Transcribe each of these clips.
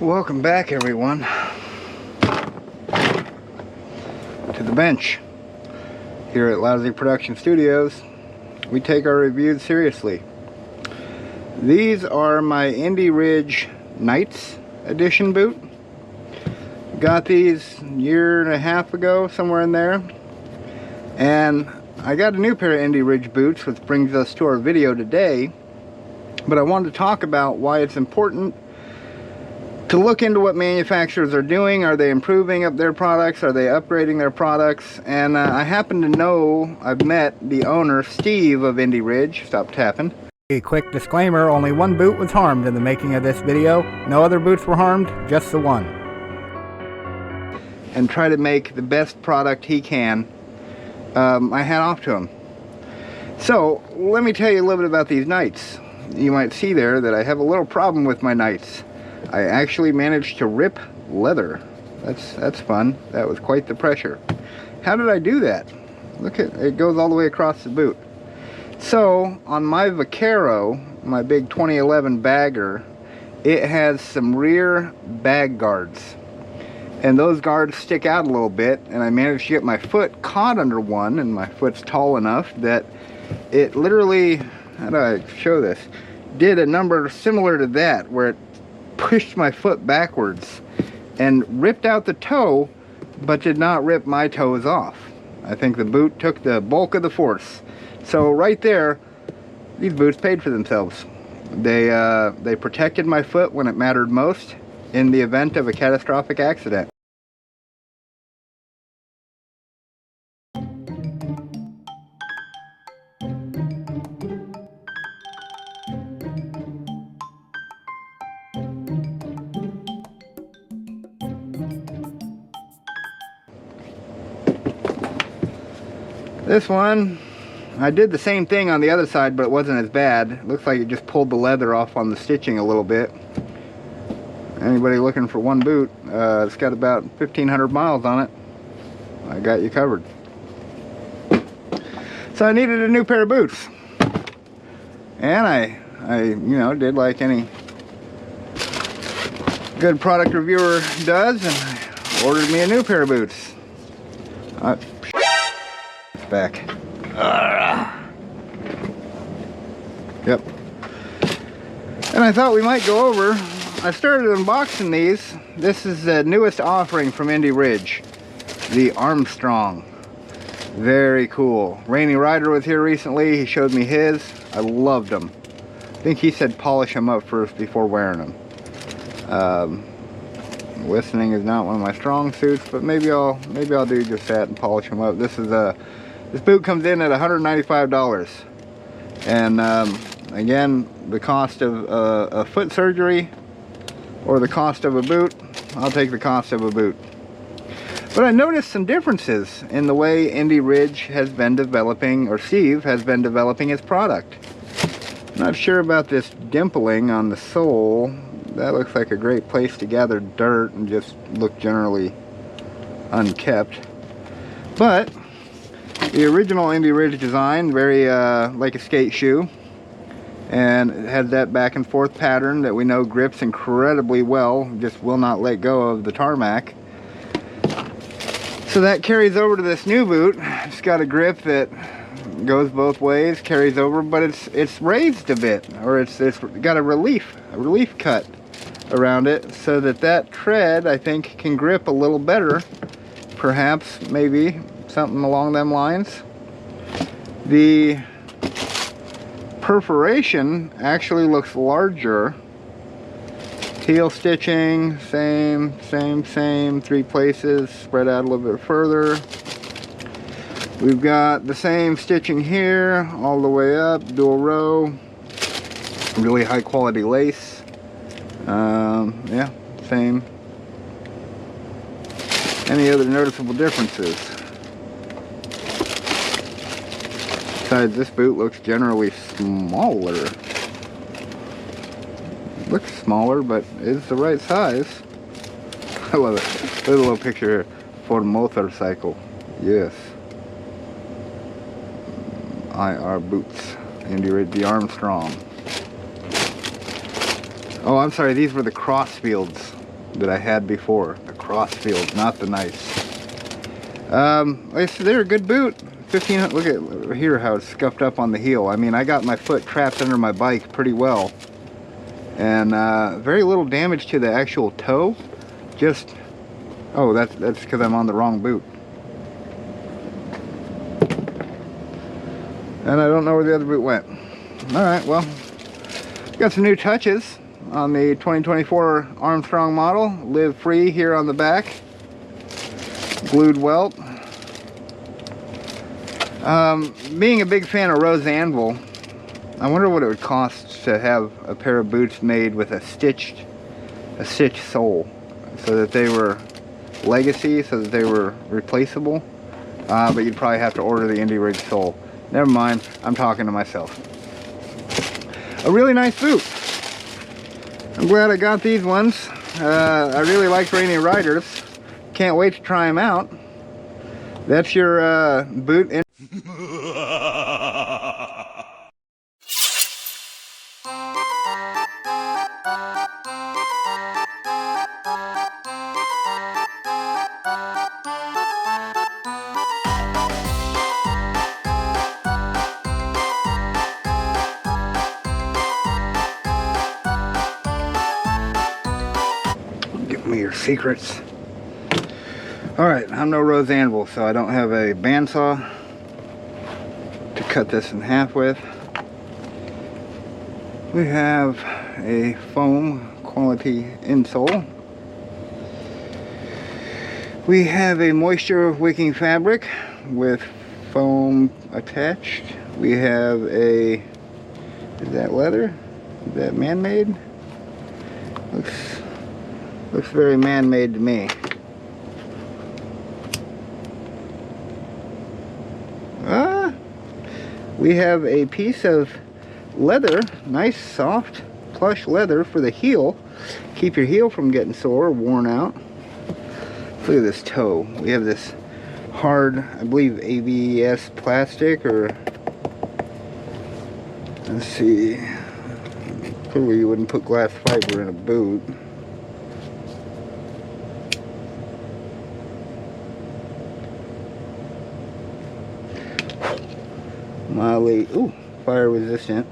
Welcome back, everyone, to the bench. Here at Lousy Production Studios, we take our reviews seriously. These are my Indy Ridge Nights Edition boot. Got these a year and a half ago, somewhere in there. And I got a new pair of Indy Ridge boots, which brings us to our video today. But I wanted to talk about why it's important to look into what manufacturers are doing. Are they improving up their products? Are they upgrading their products? And I happen to know, I've met the owner, Steve of Indy Ridge. Stop tapping. A quick disclaimer, only one boot was harmed in the making of this video. No other boots were harmed, just the one. And try to make the best product he can. I hat off to him. So, let me tell you a little bit about these Nights. You might see there that I have a little problem with my Nights. I actually managed to rip leather. That's fun. That was quite the pressure. How did I do that? Look at it, goes all the way across the boot. So on my Vaquero, my big 2011 bagger, it has some rear bag guards, and those guards stick out a little bit, and I managed to get my foot caught under one, and my foot's tall enough that it literally, how do I show this, did a number similar to that, where it pushed my foot backwards and ripped out the toe, but did not rip my toes off. I think the boot took the bulk of the force. So right there, these boots paid for themselves. They protected my foot when it mattered most in the event of a catastrophic accident. This one, I did the same thing on the other side, but it wasn't as bad. It looks like it just pulled the leather off on the stitching a little bit. Anybody looking for one boot, it's got about 1,500 miles on it. I got you covered. So I needed a new pair of boots. And I you know, did like any good product reviewer does, and I ordered me a new pair of boots. Back. Yep. And I thought we might go over. I started unboxing these. This is the newest offering from Indy Ridge, the Armstrong. Very cool. Rainy Rider was here recently. He showed me his. I loved them. I think he said polish them up first before wearing them. Listening is not one of my strong suits, but maybe I'll do just that and polish them up. This boot comes in at $195, and again, the cost of a foot surgery or the cost of a boot, I'll take the cost of a boot. But I noticed some differences in the way Indy Ridge has been developing, or Steve has been developing his product. Not sure about this dimpling on the sole. That looks like a great place to gather dirt and just look generally unkept. But the original Indy Ridge design, very like a skate shoe, and it has that back and forth pattern that we know grips incredibly well, just will not let go of the tarmac. So that carries over to this new boot. It's got a grip that goes both ways, carries over, but it's raised a bit, or it's got a relief cut around it, so that tread, I think, can grip a little better, perhaps, maybe something along them lines. The perforation actually looks larger. Heel stitching, same, 3 places, spread out a little bit further. We've got the same stitching here, all the way up, dual row, really high quality lace. Yeah, same. Any other noticeable differences? Besides, this boot looks generally smaller. Looks smaller, but is the right size. I love it. Look at the little picture here. For motorcycle. Yes. IR boots. Indy Ridge, the Armstrong. Oh, I'm sorry. These were the Crossfields. that I had before. The Crossfield, not the nice. Like I said, they're a good boot. 15, look at here how it's scuffed up on the heel. I mean, I got my foot trapped under my bike pretty well. And very little damage to the actual toe. Just, oh, that's because I'm on the wrong boot. And I don't know where the other boot went. Alright, well, got some new touches on the 2024 Armstrong model. Live free here on the back. Glued welt. Being a big fan of Rose Anvil, I wonder what it would cost to have a pair of boots made with a stitched sole, so that they were legacy, so that they were replaceable. But you'd probably have to order the Indy Ridge sole. Never mind, I'm talking to myself. A really nice boot. I'm glad I got these ones. I really like Rainy Riders. Can't wait to try them out. That's your boot in. Give me your secrets. Alright, I'm no Rose Anvil, so I don't have a bandsaw to cut this in half with. We have a foam quality insole. We have a moisture wicking fabric with foam attached. We have a, is that leather? Is that man-made? Looks very man-made to me. We have a piece of leather, nice soft plush leather for the heel. Keep your heel from getting sore or worn out. Look at this toe. We have this hard, I believe, ABS plastic, or let's see. Clearly you wouldn't put glass fiber in a boot. Mildly, ooh, fire resistant.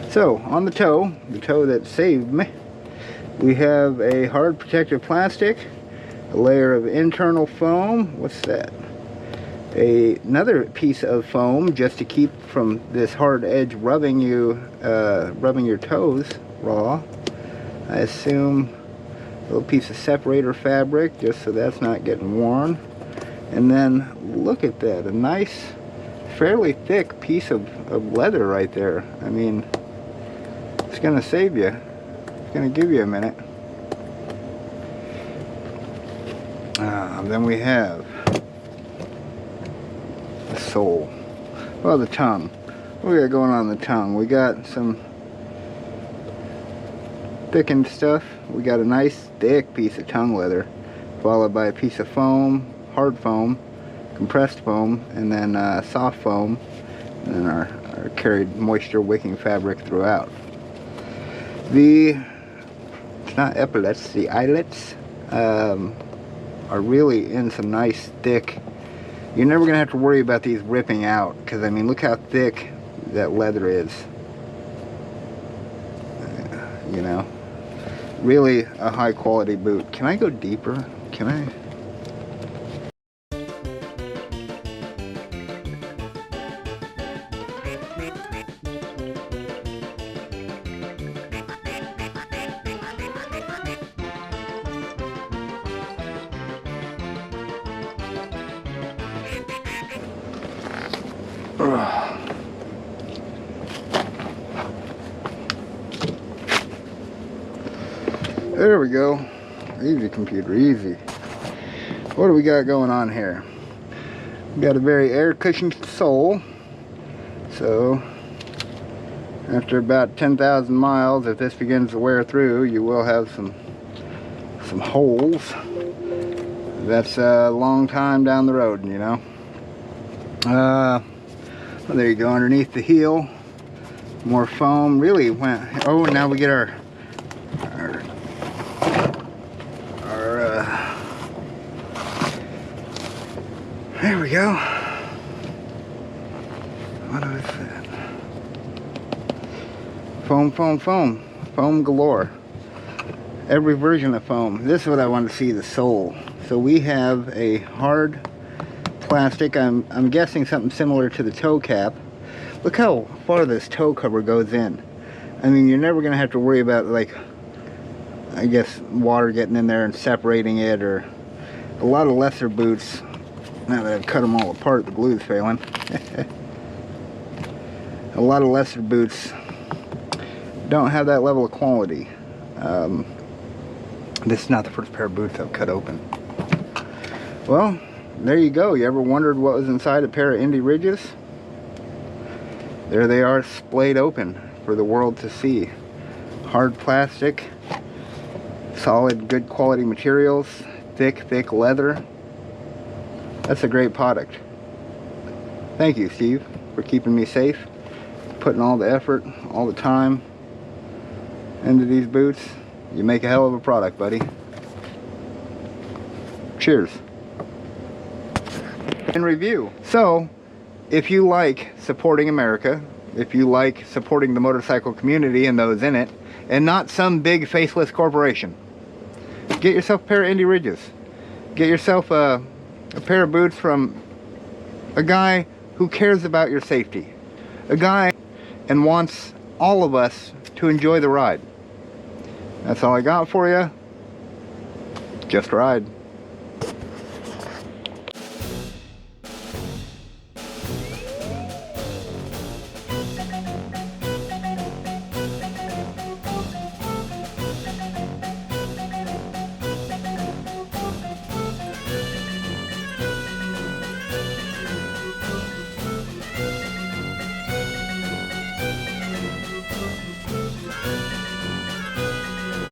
So on the toe that saved me, we have a hard protective plastic, a layer of internal foam. What's that? Another piece of foam just to keep from this hard edge rubbing your toes raw. I assume a little piece of separator fabric just so that's not getting worn. And then look at that, a nice fairly thick piece of leather right there. I mean, it's gonna save you. It's gonna give you a minute. Then we have the sole. Well, the tongue. What we got going on the tongue? We got some thickened stuff. We got a nice thick piece of tongue leather, followed by a piece of foam, hard foam, compressed foam, and then soft foam, and then our carried moisture wicking fabric throughout. It's not epaulets, the eyelets are really in some nice thick. You're never gonna have to worry about these ripping out, because I mean, look how thick that leather is. You know, really a high quality boot. Can I go deeper? Can I? There we go. Easy, computer, easy. What do we got going on here? We got a very air cushioned sole. So after about 10,000 miles, if this begins to wear through, you will have some holes. That's a long time down the road, you know. Well, there you go, underneath the heel. More foam. Really went. Oh, now we get our There we go. What is that? Foam, foam, foam. Foam galore. Every version of foam. This is what I want to see, the sole. So we have a hard plastic. I'm guessing something similar to the toe cap. Look how far this toe cover goes in. I mean, you're never going to have to worry about, like, I guess, water getting in there and separating it, or a lot of lesser boots. Now that I've cut them all apart, the glue's failing. A lot of lesser boots don't have that level of quality. This is not the first pair of boots I've cut open. Well, there you go. You ever wondered what was inside a pair of Indy Ridges? There they are, splayed open for the world to see. Hard plastic, solid, good quality materials, thick leather. That's a great product. Thank you, Steve, for keeping me safe, putting all the effort, all the time into these boots. You make a hell of a product, buddy. Cheers. In review. So, if you like supporting America, if you like supporting the motorcycle community and those in it, and not some big faceless corporation, get yourself a pair of Indy Ridges. Get yourself a pair of boots from a guy who cares about your safety. A guy and wants all of us to enjoy the ride. That's all I got for you. Just ride.